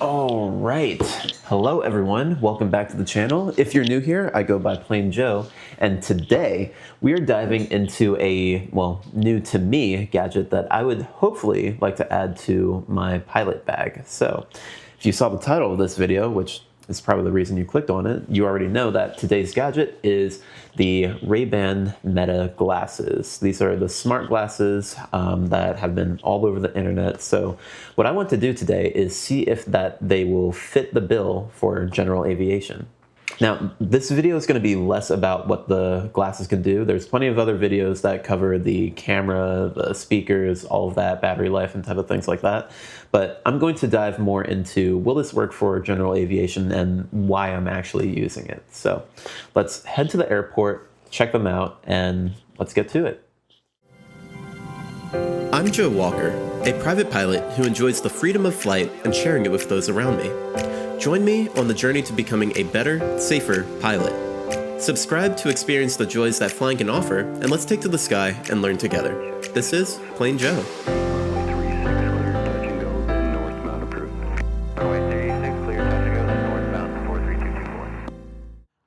All right. Hello, everyone. Welcome back to the channel. If you're new here, I go by PlaneJoe, and today we are diving into a, well, new to me gadget that I would hopefully like to add to my pilot bag. So if you saw the title of this video, which is probably the reason you clicked on it, you already know that today's gadget is the Rayban Meta glasses. These are the smart glasses that have been all over the internet. So what I want to do today is see if they will fit the bill for general aviation. Now, this video is going to be less about what the glasses can do. There's plenty of other videos that cover the camera, the speakers, all of that, battery life, and type of things like that. But I'm going to dive more into, will this work for general aviation and why I'm actually using it. So let's head to the airport, check them out, and let's get to it. I'm Joe Walker, a private pilot who enjoys the freedom of flight and sharing it with those around me. Join me on the journey to becoming a better, safer pilot. Subscribe to experience the joys that flying can offer, and let's take to the sky and learn together. This is PlaneJoe.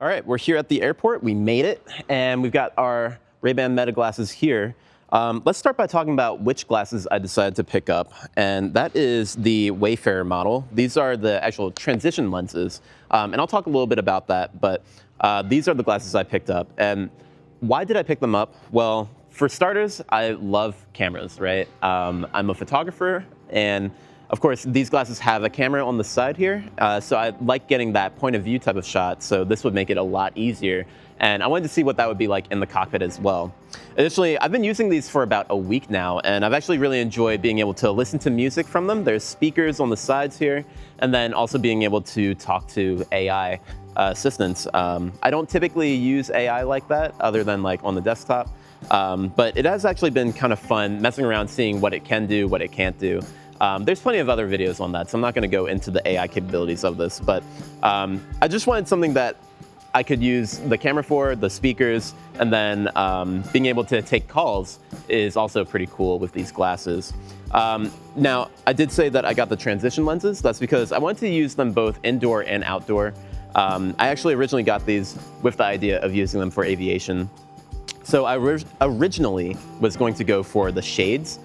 All right, we're here at the airport. We made it, and we've got our Rayban Meta glasses here. Let's start by talking about which glasses I decided to pick up, and that is the Wayfarer model. These are the actual transition lenses, and I'll talk a little bit about that, but these are the glasses I picked up. And why did I pick them up? Well, for starters, I love cameras, right? I'm a photographer, and of course, these glasses have a camera on the side here, so I like getting that point of view type of shot, so this would make it a lot easier. And I wanted to see what that would be like in the cockpit as well. Additionally, I've been using these for about a week now, and I've actually really enjoyed being able to listen to music from them. There's speakers on the sides here, and then also being able to talk to AI assistants. I don't typically use AI like that, other than like on the desktop, but it has actually been kind of fun messing around, seeing what it can do, what it can't do. There's plenty of other videos on that, so I'm not going to go into the AI capabilities of this, but I just wanted something that I could use the camera for, the speakers, and then being able to take calls is also pretty cool with these glasses. Now, I did say that I got the transition lenses. That's because I wanted to use them both indoor and outdoor. I actually originally got these with the idea of using them for aviation. So I originally was going to go for the shades,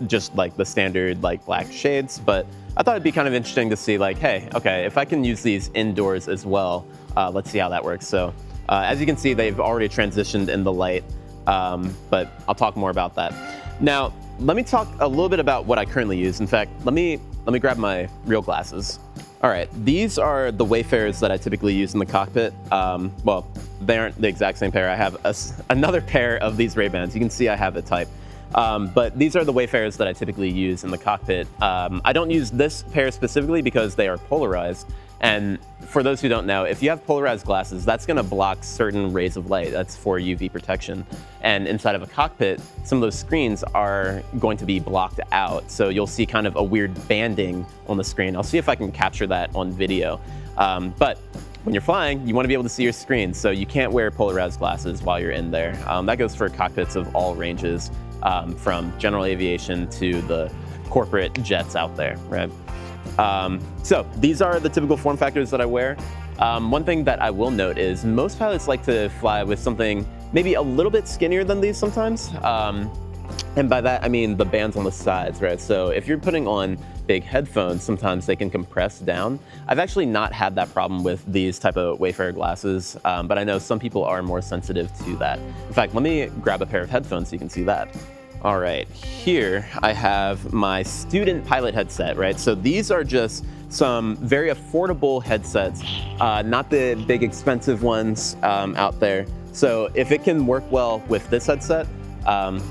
just like the standard like black shades, but I thought it'd be kind of interesting to see like, hey, okay, if I can use these indoors as well, let's see how that works. So as you can see, they've already transitioned in the light, but I'll talk more about that. Now, let me talk a little bit about what I currently use. In fact, let me grab my real glasses. All right, these are the Wayfarers that I typically use in the cockpit. Well, they aren't the exact same pair. I have another pair of these Ray-Bans. You can see I have a type. But these are the Wayfarers that I typically use in the cockpit. I don't use this pair specifically because they are polarized. And for those who don't know, if you have polarized glasses, that's going to block certain rays of light. That's for UV protection. And inside of a cockpit, some of those screens are going to be blocked out. So you'll see kind of a weird banding on the screen. I'll see if I can capture that on video. But when you're flying, you want to be able to see your screen. So you can't wear polarized glasses while you're in there. That goes for cockpits of all ranges. From general aviation to the corporate jets out there, right? So these are the typical form factors that I wear. One thing that I will note is most pilots like to fly with something maybe a little bit skinnier than these sometimes. And by that, I mean the bands on the sides, right? So if you're putting on big headphones, sometimes they can compress down. I've actually not had that problem with these type of Wayfarer glasses, but I know some people are more sensitive to that. In fact, let me grab a pair of headphones so you can see that. All right, here I have my student pilot headset, right? So these are just some very affordable headsets, not the big expensive ones out there. So if it can work well with this headset,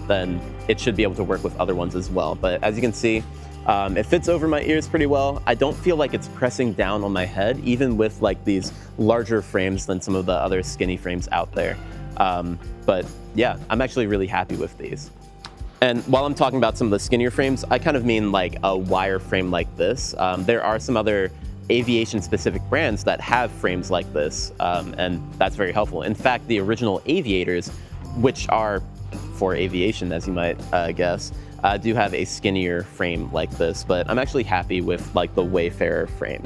then it should be able to work with other ones as well. But as you can see, it fits over my ears pretty well. I don't feel like it's pressing down on my head, even with like these larger frames than some of the other skinny frames out there. But yeah, I'm actually really happy with these. And while I'm talking about some of the skinnier frames, I kind of mean like a wire frame like this. There are some other aviation-specific brands that have frames like this, and that's very helpful. In fact, the original Aviators, which are for aviation, as you might guess, do have a skinnier frame like this, but I'm actually happy with like the Wayfarer frame.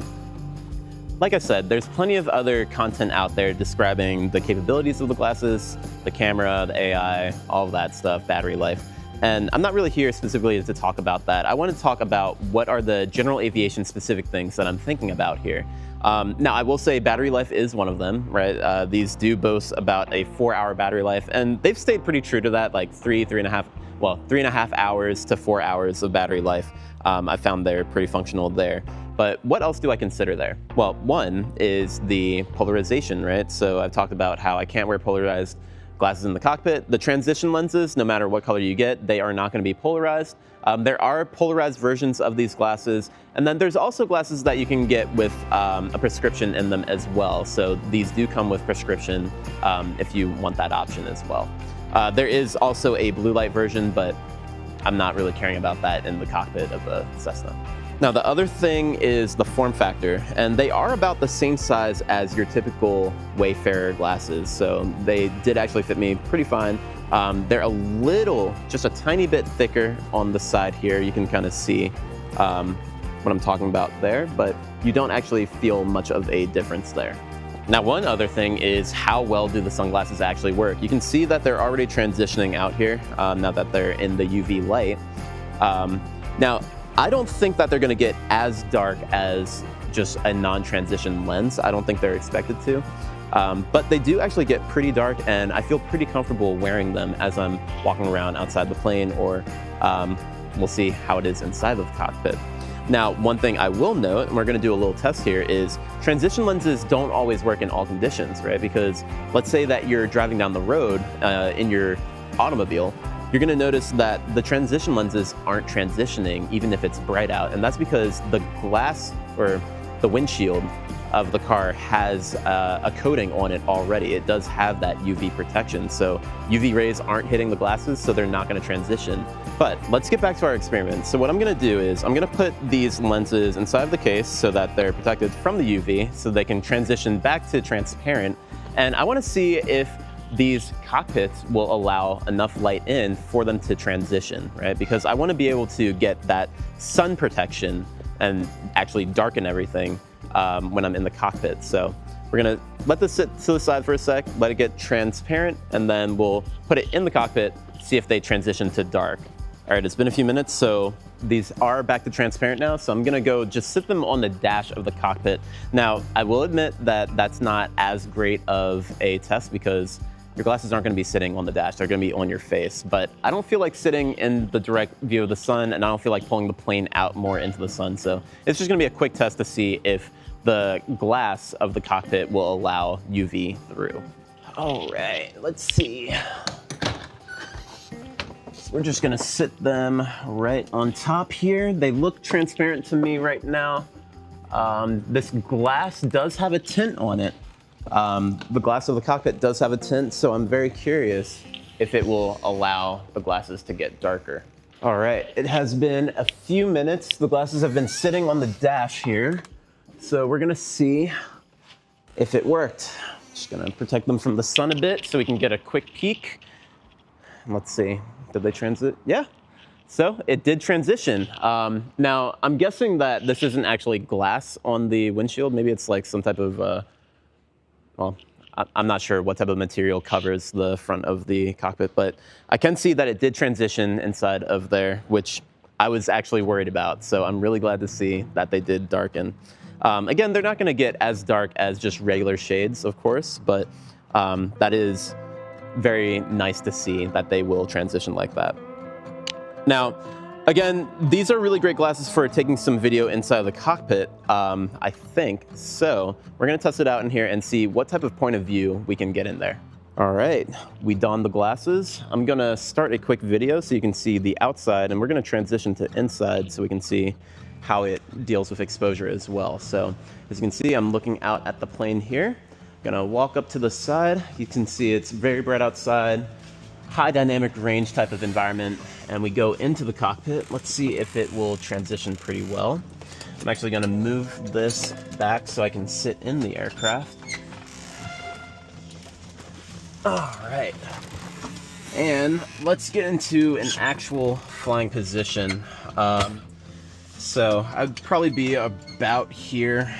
Like I said, there's plenty of other content out there describing the capabilities of the glasses, the camera, the AI, all of that stuff, battery life. And I'm not really here specifically to talk about that. I want to talk about what are the general aviation specific things that I'm thinking about here. Now, I will say battery life is one of them, right? These do boast about a 4-hour battery life, and they've stayed pretty true to that, like 3.5 hours to 4 hours of battery life. I found they're pretty functional there. But what else do I consider there? Well, one is the polarization, right? So I've talked about how I can't wear polarized glasses in the cockpit. The transition lenses, no matter what color you get, they are not going to be polarized. There are polarized versions of these glasses, and then there's also glasses that you can get with a prescription in them as well. So these do come with prescription if you want that option as well. There is also a blue light version, but I'm not really caring about that in the cockpit of a Cessna. Now, the other thing is the form factor, and they are about the same size as your typical Wayfarer glasses, so they did actually fit me pretty fine. They're a little, just a tiny bit thicker on the side here. You can kind of see what I'm talking about there, but you don't actually feel much of a difference there. Now, one other thing is how well do the sunglasses actually work? You can see that they're already transitioning out here now that they're in the UV light. Now, I don't think that they're going to get as dark as just a non-transition lens. I don't think they're expected to. But they do actually get pretty dark, and I feel pretty comfortable wearing them as I'm walking around outside the plane, or we'll see how it is inside of the cockpit. Now, one thing I will note, and we're going to do a little test here, is transition lenses don't always work in all conditions, right? Because let's say that you're driving down the road in your automobile, you're going to notice that the transition lenses aren't transitioning even if it's bright out. And that's because the glass or the windshield of the car has a coating on it already. It does have that UV protection. So UV rays aren't hitting the glasses, so they're not going to transition. But let's get back to our experiment. So what I'm going to do is I'm going to put these lenses inside of the case so that they're protected from the UV so they can transition back to transparent. And I want to see if these cockpits will allow enough light in for them to transition, right? Because I want to be able to get that sun protection and actually darken everything when I'm in the cockpit. So we're gonna let this sit to the side for a sec, let it get transparent, and then we'll put it in the cockpit, see if they transition to dark. All right, it's been a few minutes, so these are back to transparent now, so I'm gonna go just sit them on the dash of the cockpit. Now, I will admit that that's not as great of a test because your glasses aren't gonna be sitting on the dash, they're gonna be on your face. But I don't feel like sitting in the direct view of the sun, and I don't feel like pulling the plane out more into the sun. So it's just gonna be a quick test to see if the glass of the cockpit will allow UV through. All right, let's see. So we're just gonna sit them right on top here. They look transparent to me right now. This glass does have a tint on it. The glass of the cockpit does have a tint, so I'm very curious if it will allow the glasses to get darker. All right, it has been a few minutes. The glasses have been sitting on the dash here. So we're gonna see if it worked. Just gonna protect them from the sun a bit so we can get a quick peek. Let's see, did they transit? Yeah, so it did transition. Now, I'm guessing that this isn't actually glass on the windshield. Maybe it's like some type of, well, I'm not sure what type of material covers the front of the cockpit, but I can see that it did transition inside of there, which I was actually worried about. So I'm really glad to see that they did darken. Again, they're not gonna get as dark as just regular shades, of course, but that is very nice to see that they will transition like that. Now, again, these are really great glasses for taking some video inside of the cockpit, I think. So we're gonna test it out in here and see what type of point of view we can get in there. All right, we donned the glasses. I'm gonna start a quick video so you can see the outside, and we're gonna transition to inside so we can see how it deals with exposure as well. So as you can see, I'm looking out at the plane here. Gonna walk up to the side. You can see it's very bright outside, high dynamic range type of environment, and we go into the cockpit. Let's see if it will transition pretty well. I'm actually gonna move this back so I can sit in the aircraft. All right, And let's get into an actual flying position. So I'd probably be about here.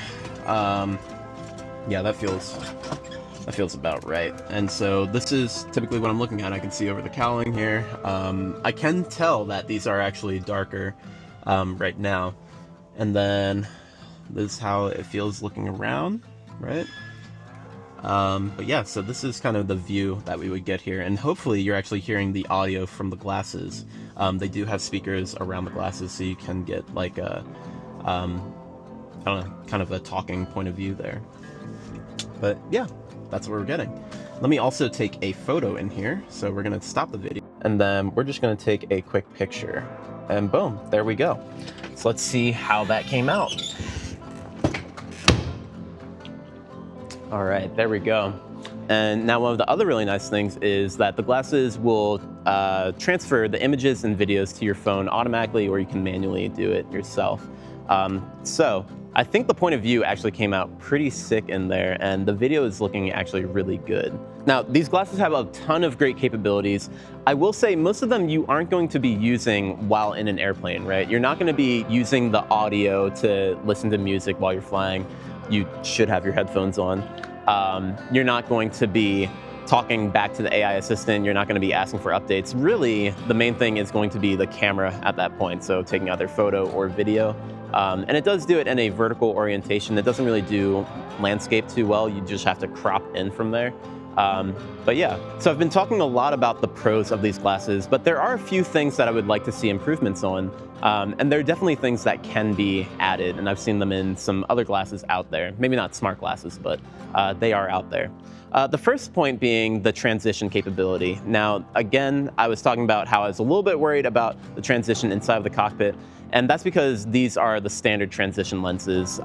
Yeah, that feels about right. And so this is typically what I'm looking at. I can see over the cowling here. I can tell that these are actually darker right now. And then this is how it feels looking around, right? But yeah, so this is kind of the view that we would get here, and hopefully you're actually hearing the audio from the glasses. They do have speakers around the glasses, so you can get like a, I don't know, kind of a talking point of view there. But yeah, that's what we're getting. Let me also take a photo in here, so we're gonna stop the video, and then we're just gonna take a quick picture, and boom, there we go. So let's see how that came out. All right, there we go. And now one of the other really nice things is that the glasses will transfer the images and videos to your phone automatically, or you can manually do it yourself. So I think the point of view actually came out pretty sick in there, and the video is looking actually really good. Now, these glasses have a ton of great capabilities. I will say most of them you aren't going to be using while in an airplane, right? You're not gonna be using the audio to listen to music while you're flying. You should have your headphones on. You're not going to be talking back to the AI assistant. You're not going to be asking for updates. Really, the main thing is going to be the camera at that point, so taking either photo or video. And it does do it in a vertical orientation. It doesn't really do landscape too well. You just have to crop in from there. But yeah, so I've been talking a lot about the pros of these glasses, but there are a few things that I would like to see improvements on. And there are definitely things that can be added, and I've seen them in some other glasses out there. Maybe not smart glasses, but they are out there. The first point being the transition capability. Now, again, I was talking about how I was a little bit worried about the transition inside of the cockpit, and that's because these are the standard transition lenses.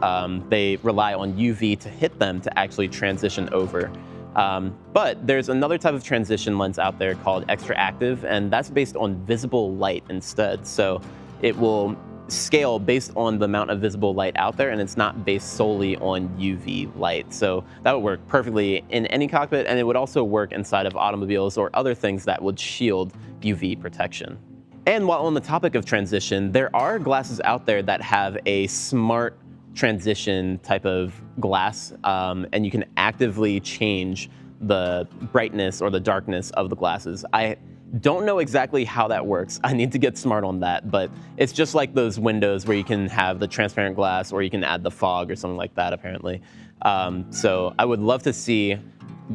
They rely on UV to hit them to actually transition over. But there's another type of transition lens out there called extra active, and that's based on visible light instead. So it will scale based on the amount of visible light out there, and it's not based solely on UV light. So that would work perfectly in any cockpit, and it would also work inside of automobiles or other things that would shield UV protection. And while on the topic of transition, there are glasses out there that have a smart transition type of glass, and you can actively change the brightness or the darkness of the glasses. I don't know exactly how that works. I need to get smart on that, but it's just like those windows where you can have the transparent glass, or you can add the fog or something like that, apparently. So I would love to see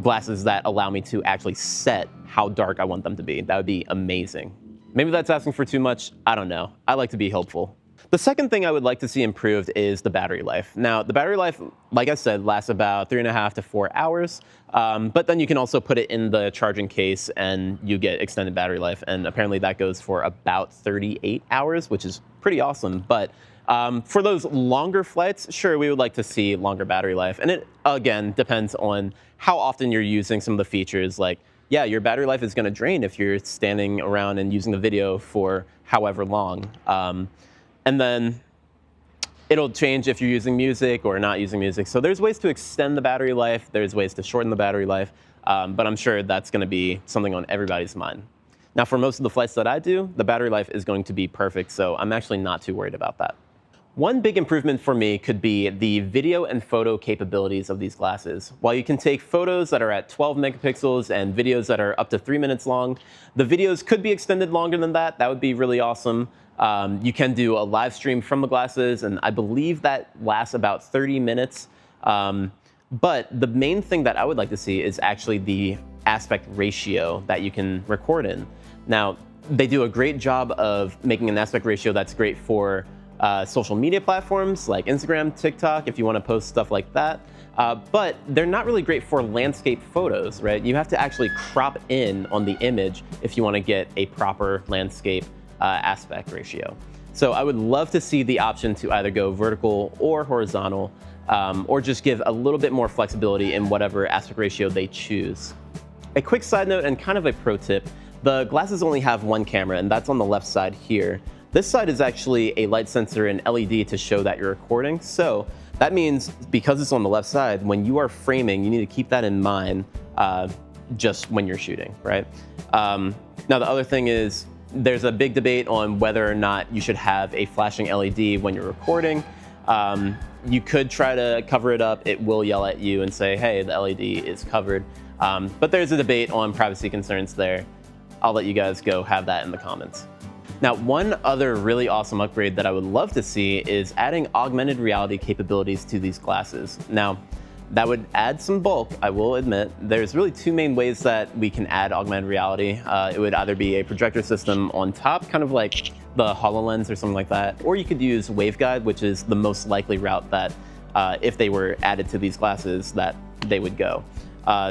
glasses that allow me to actually set how dark I want them to be. That would be amazing. Maybe that's asking for too much. I don't know. I like to be hopeful. The second thing I would like to see improved is the battery life. Now, the battery life, like I said, lasts about 3.5 to 4 hours, but then you can also put it in the charging case and you get extended battery life, and apparently that goes for about 38 hours, which is pretty awesome. But for those longer flights, sure, we would like to see longer battery life, and it, again, depends on how often you're using some of the features. Like, yeah, your battery life is going to drain if you're standing around and using the video for however long. And then it'll change if you're using music or not using music. So there's ways to extend the battery life. There's ways to shorten the battery life. But I'm sure that's going to be something on everybody's mind. Now, for most of the flights that I do, the battery life is going to be perfect. So I'm actually not too worried about that. One big improvement for me could be the video and photo capabilities of these glasses. While you can take photos that are at 12 megapixels and videos that are up to 3 minutes long, the videos could be extended longer than that. That would be really awesome. You can do a live stream from the glasses, and I believe that lasts about 30 minutes. But the main thing that I would like to see is actually the aspect ratio that you can record in. Now, they do a great job of making an aspect ratio that's great for social media platforms like Instagram, TikTok, if you want to post stuff like that. But they're not really great for landscape photos, right? You have to actually crop in on the image if you want to get a proper landscape aspect ratio. So I would love to see the option to either go vertical or horizontal, or just give a little bit more flexibility in whatever aspect ratio they choose. A quick side note and kind of a pro tip, the glasses only have one camera, and that's on the left side here. This side is actually a light sensor and LED to show that you're recording. So that means because it's on the left side, when you are framing, you need to keep that in mind. just when you're shooting, right? Now, the other thing is there's a big debate on whether or not you should have a flashing LED when you're recording. You could try to cover it up. It will yell at you and say, hey, the LED is covered. But there's a debate on privacy concerns there. I'll let you guys go have that in the comments. Now, one other really awesome upgrade that I would love to see is adding augmented reality capabilities to these glasses. Now, that would add some bulk, I will admit. There's really two main ways that we can add augmented reality. It would either be a projector system on top, kind of like the HoloLens or something like that, or you could use waveguide, which is the most likely route that if they were added to these glasses, that they would go.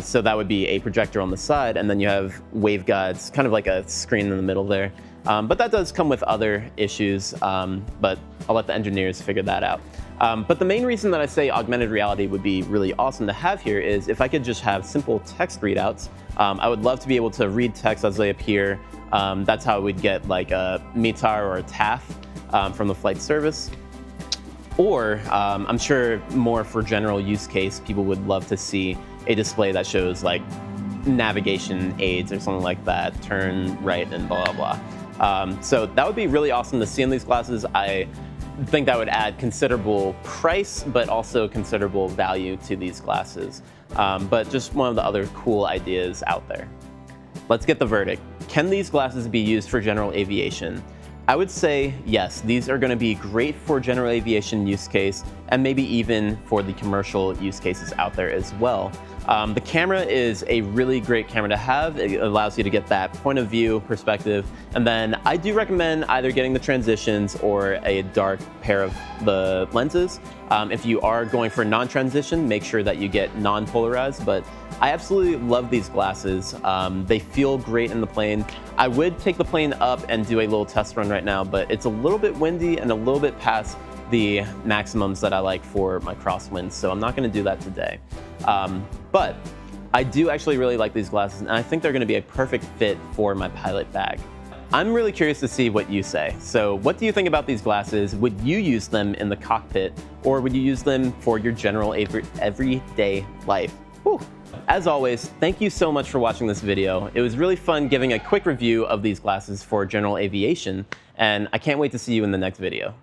So that would be a projector on the side, and then you have waveguides, kind of like a screen in the middle there. But that does come with other issues, but I'll let the engineers figure that out. But the main reason that I say augmented reality would be really awesome to have here is if I could just have simple text readouts. I would love to be able to read text as they appear. That's how we'd get like a METAR or a TAF from the flight service. Or I'm sure more for general use case, people would love to see a display that shows like navigation aids or something like that, turn right and blah, blah, blah. So that would be really awesome to see in these glasses. I think that would add considerable price, but also considerable value to these glasses. But just one of the other cool ideas out there. Let's get the verdict. Can these glasses be used for general aviation? I would say yes, these are going to be great for general aviation use case and maybe even for the commercial use cases out there as well. The camera is a really great camera to have. It allows you to get that point of view perspective. And then I do recommend either getting the transitions or a dark pair of the lenses. If you are going for non-transition, make sure that you get non-polarized, but I absolutely love these glasses. They feel great in the plane. I would take the plane up and do a little test run right now, but it's a little bit windy and a little bit past the maximums that I like for my crosswinds, so I'm not gonna do that today. But I do actually really like these glasses, and I think they're gonna be a perfect fit for my pilot bag. I'm really curious to see what you say. So what do you think about these glasses? Would you use them in the cockpit, or would you use them for your general everyday life? Whew. As always, thank you so much for watching this video. It was really fun giving a quick review of these glasses for general aviation, and I can't wait to see you in the next video.